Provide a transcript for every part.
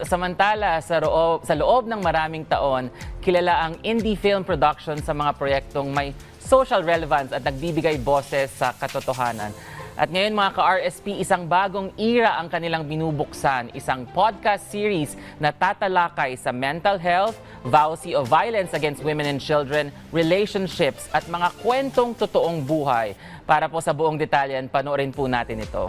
Samantala, sa loob ng maraming taon, kilala ang indie film production sa mga proyektong may social relevance at nagbibigay boses sa katotohanan. At ngayon mga ka-RSP, isang bagong era ang kanilang binubuksan, isang podcast series na tatalakay sa mental health, vowsy o violence against women and children, relationships at mga kwentong totoong buhay. Para po sa buong detalyan, panoorin po natin ito.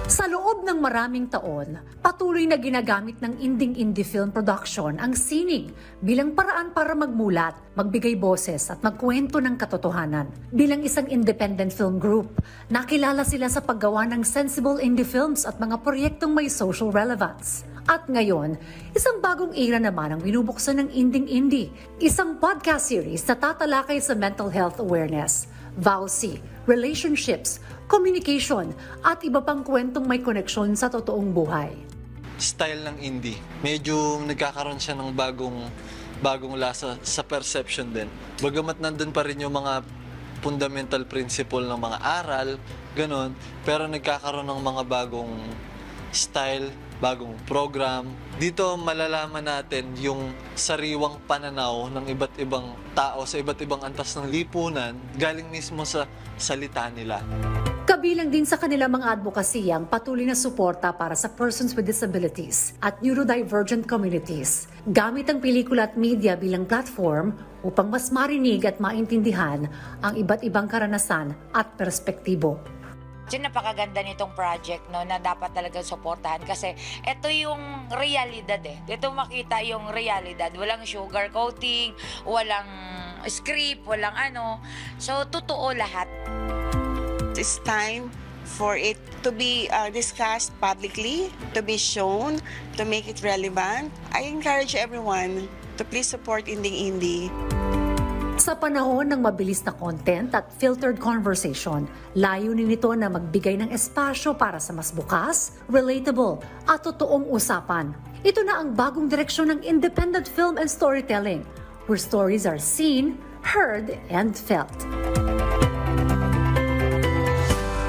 Sa loob ng maraming taon, patuloy na ginagamit ng indie film production ang sining bilang paraan para magmulat, magbigay boses at magkwento ng katotohanan. Bilang isang independent film group, nakilala sila sa paggawa ng sensible indie films at mga proyektong may social relevance. At ngayon, isang bagong era naman ang binubuksan ng Indie, isang podcast series na tatalakay sa mental health awareness, vowsy, relationships, communication, at iba pang kwentong may koneksyon sa totoong buhay. Style ng indie. Medyo nagkakaroon siya ng bagong lasa sa perception din. Bagamat nandun pa rin yung mga fundamental principle ng mga aral, ganun, pero nagkakaroon ng mga bagong style, bagong program. Dito malalaman natin yung sariwang pananaw ng iba't ibang tao sa iba't ibang antas ng lipunan galing mismo sa salita nila. Kabilang din sa kanilang mga advocacy ang patuloy na suporta para sa persons with disabilities at neurodivergent communities. Gamit ang pelikula at media bilang platform upang mas marinig at maintindihan ang iba't ibang karanasan at perspektibo. Napakaganda nitong project na dapat talaga suportahan kasi ito yung realidad Ito makita yung realidad. Walang sugar coating, walang script, walang ano. So, totoo lahat. It's time for it to be discussed publicly, to be shown, to make it relevant. I encourage everyone to please support Indie. Sa panahon ng mabilis na content at filtered conversation, layunin nito na magbigay ng espasyo para sa mas bukas, relatable at totoong usapan. Ito na ang bagong direksyon ng independent film and storytelling, where stories are seen, heard, and felt.